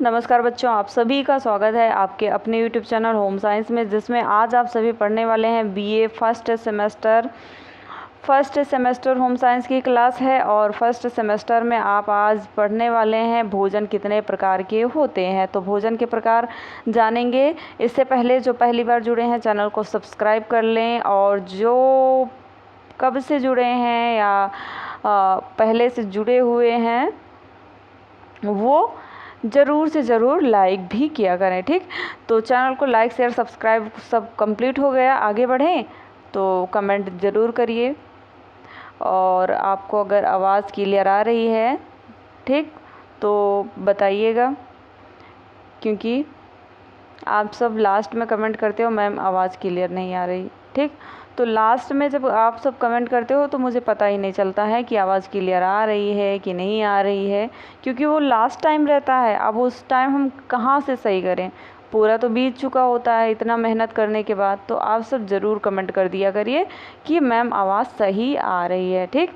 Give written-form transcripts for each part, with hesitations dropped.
नमस्कार बच्चों, आप सभी का स्वागत है आपके अपने YouTube चैनल होम साइंस में, जिसमें आज आप सभी पढ़ने वाले हैं BA first semester home science की क्लास है। और फर्स्ट सेमेस्टर में आप आज पढ़ने वाले हैं भोजन कितने प्रकार के होते हैं। तो भोजन के प्रकार जानेंगे। इससे पहले जो पहली बार जुड़े हैं चैनल को सब्सक्राइब कर लें, और जो कब से जुड़े हैं या पहले से जुड़े हुए हैं वो ज़रूर से ज़रूर लाइक भी किया करें। ठीक, तो चैनल को लाइक शेयर सब्सक्राइब सब कंप्लीट हो गया, आगे बढ़ें तो कमेंट ज़रूर करिए। और आपको अगर आवाज़ क्लियर आ रही है ठीक तो बताइएगा, क्योंकि आप सब लास्ट में कमेंट करते हो मैम आवाज़ क्लियर नहीं आ रही। ठीक, तो लास्ट में जब आप सब कमेंट करते हो तो मुझे पता ही नहीं चलता है कि आवाज़ क्लियर आ रही है कि नहीं आ रही है, क्योंकि वो लास्ट टाइम रहता है। अब उस टाइम हम कहाँ से सही करें, पूरा तो बीत चुका होता है इतना मेहनत करने के बाद। तो आप सब ज़रूर कमेंट कर दिया करिए कि मैम आवाज़ सही आ रही है। ठीक,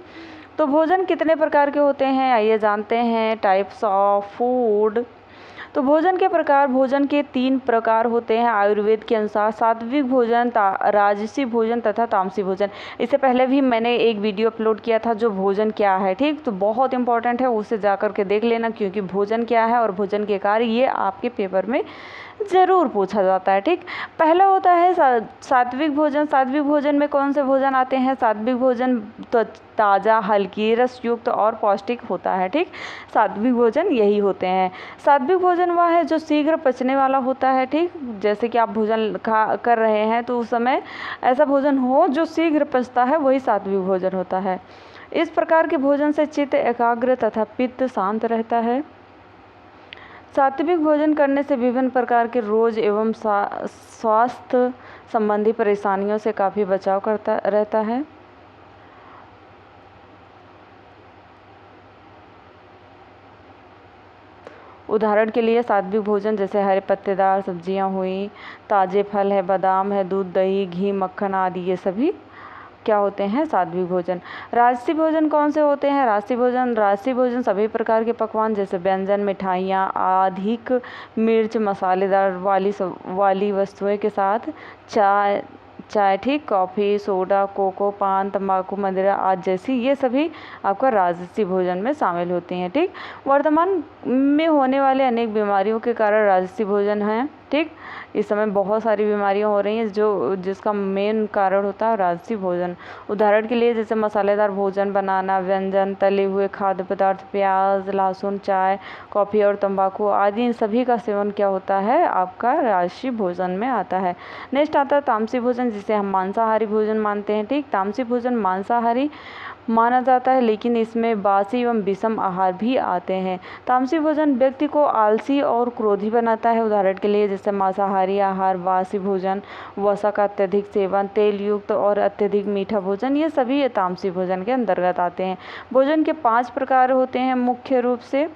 तो भोजन कितने प्रकार के होते हैं आइए जानते हैं। Types of food. तो भोजन के प्रकार, भोजन के 3 प्रकार होते हैं आयुर्वेद के अनुसार: सात्विक भोजन, राजसी भोजन तथा तामसी भोजन। इससे पहले भी मैंने एक वीडियो अपलोड किया था जो भोजन क्या है। ठीक, तो बहुत इंपॉर्टेंट है, उसे जाकर के देख लेना, क्योंकि भोजन क्या है और भोजन के कार्य ये आपके पेपर में ज़रूर पूछा जाता है। ठीक, पहला होता है सात्विक भोजन। सात्विक भोजन में कौन से भोजन आते हैं? सात्विक भोजन तो ताज़ा, हल्की, रसयुक्त और पौष्टिक होता है। ठीक, सात्विक भोजन यही होते हैं। सात्विक भोजन वह है जो शीघ्र पचने वाला होता है। ठीक, जैसे कि आप भोजन कर रहे हैं तो उस समय ऐसा भोजन हो जो शीघ्र पचता है, वही सात्विक भोजन होता है। इस प्रकार के भोजन से चित्त एकाग्र तथा पित्त शांत रहता है। सात्विक भोजन करने से विभिन्न प्रकार के रोग एवं स्वास्थ्य संबंधी परेशानियों से काफ़ी बचाव करता रहता है। उदाहरण के लिए सात्विक भोजन जैसे हरे पत्तेदार सब्जियां हुई, ताज़े फल है, बादाम है, दूध, दही, घी, मक्खन आदि, ये सभी क्या होते हैं? सात्विक भोजन। राजसी भोजन कौन से होते हैं? राजसी भोजन सभी प्रकार के पकवान जैसे व्यंजन, मिठाइयाँ, अधिक मिर्च मसालेदार वाली वस्तुएं के साथ चाय ठीक, कॉफ़ी, सोडा, कोको, पान, तंबाकू, मदिरा आदि जैसी, ये सभी आपका राजसी भोजन में शामिल होती हैं। ठीक, वर्तमान में होने वाले अनेक बीमारियों के कारण राजसी भोजन है। ठीक, इस समय बहुत सारी बीमारियां हो रही हैं जिसका मेन कारण होता है राजसी भोजन। उदाहरण के लिए जैसे मसालेदार भोजन बनाना, व्यंजन, तले हुए खाद्य पदार्थ, प्याज, लहसुन, चाय, कॉफ़ी और तंबाकू आदि, इन सभी का सेवन क्या होता है? आपका राजसी भोजन में आता है। नेक्स्ट आता है तामसी भोजन, जिसे हम मांसाहारी भोजन मानते हैं। ठीक, तामसी भोजन मांसाहारी माना जाता है, लेकिन इसमें बासी एवं विषम आहार भी आते हैं। तामसी भोजन व्यक्ति को आलसी और क्रोधी बनाता है। उदाहरण के लिए जैसे मांसाहारी आहार, बासी भोजन, वसा का अत्यधिक सेवन, तेल युक्त और अत्यधिक मीठा भोजन, ये सभी तामसी भोजन के अंतर्गत आते हैं। भोजन के 5 प्रकार होते हैं मुख्य रूप से,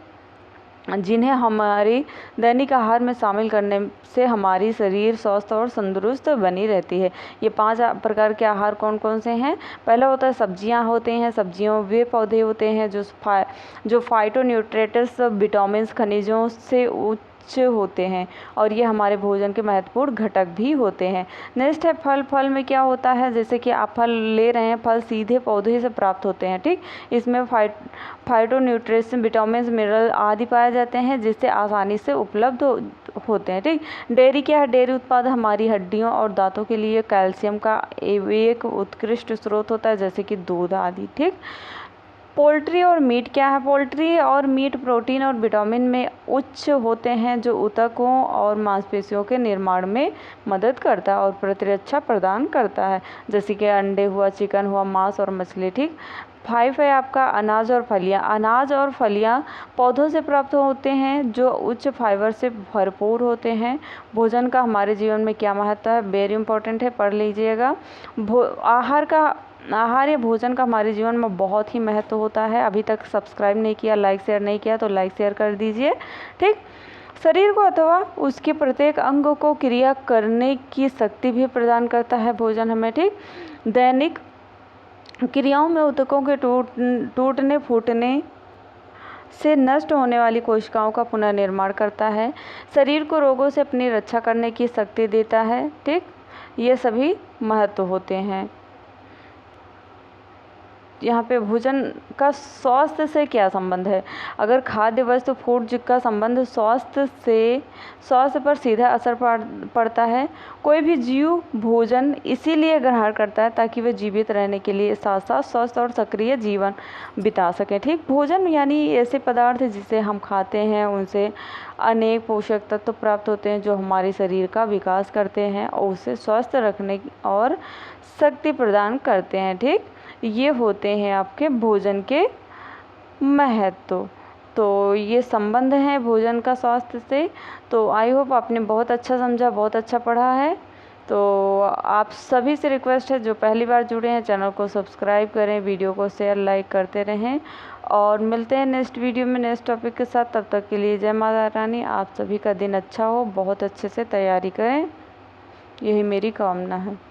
जिन्हें हमारी दैनिक आहार में शामिल करने से हमारी शरीर स्वस्थ और तंदुरुस्त बनी रहती है। ये 5 प्रकार के आहार कौन कौन से हैं? पहला होता है सब्जियां होते हैं। सब्जियों वे पौधे होते हैं जो फाइटोन्यूट्रिएंट्स, विटामिन्स, खनिजों से उच्च होते हैं, और ये हमारे भोजन के महत्वपूर्ण घटक भी होते हैं। नेक्स्ट है फल। फल में क्या होता है? जैसे कि आप फल ले रहे हैं, फल सीधे पौधे से प्राप्त होते हैं। ठीक, इसमें फाइटोन्यूट्रिएंट्स, विटामिन्स, मिनरल आदि पाए जाते हैं, जिससे आसानी से उपलब्ध होते हैं। ठीक, डेयरी क्या है? डेयरी उत्पाद हमारी हड्डियों और दांतों के लिए कैल्शियम का एक उत्कृष्ट स्रोत होता है, जैसे कि दूध आदि। ठीक, पोल्ट्री और मीट क्या है? पोल्ट्री और मीट प्रोटीन और विटामिन में उच्च होते हैं, जो ऊतकों और मांसपेशियों के निर्माण में मदद करता है और प्रतिरक्षा प्रदान करता है, जैसे कि अंडे हुआ, चिकन हुआ, मांस और मछली। ठीक, 5 है आपका अनाज और फलियां। अनाज और फलियां पौधों से प्राप्त होते हैं, जो उच्च फाइबर से भरपूर होते हैं। भोजन का हमारे जीवन में क्या महत्व है? वेरी इंपॉर्टेंट है, पढ़ लीजिएगा। आहार या भोजन का हमारे जीवन में बहुत ही महत्व होता है। अभी तक सब्सक्राइब नहीं किया, लाइक शेयर नहीं किया तो लाइक शेयर कर दीजिए। ठीक, शरीर को अथवा उसके प्रत्येक अंग को क्रिया करने की शक्ति भी प्रदान करता है भोजन हमें। ठीक, दैनिक क्रियाओं में ऊतकों के टूटने फूटने से नष्ट होने वाली कोशिकाओं का पुनर्निर्माण करता है, शरीर को रोगों से अपनी रक्षा करने की शक्ति देता है। ठीक, ये सभी महत्व होते हैं। यहाँ पे भोजन का स्वास्थ्य से क्या संबंध है? अगर खाद्य वस्तु फूड का संबंध स्वास्थ्य पर सीधा असर पड़ता है। कोई भी जीव भोजन इसीलिए ग्रहण करता है ताकि वह जीवित रहने के लिए साथ साथ स्वस्थ और सक्रिय जीवन बिता सके। ठीक, भोजन यानी ऐसे पदार्थ जिसे हम खाते हैं उनसे अनेक पोषक तत्व प्राप्त होते हैं जो हमारे शरीर का विकास करते हैं और उसे स्वस्थ रखने और शक्ति प्रदान करते हैं। ठीक, ये होते हैं आपके भोजन के महत्व। तो ये संबंध है भोजन का स्वास्थ्य से। तो आई होप आपने बहुत अच्छा समझा, बहुत अच्छा पढ़ा है। तो आप सभी से रिक्वेस्ट है जो पहली बार जुड़े हैं चैनल को सब्सक्राइब करें, वीडियो को शेयर लाइक करते रहें और मिलते हैं नेक्स्ट वीडियो में नेक्स्ट टॉपिक के साथ। तब तक के लिए जय माता रानी। आप सभी का दिन अच्छा हो, बहुत अच्छे से तैयारी करें, यही मेरी कामना है।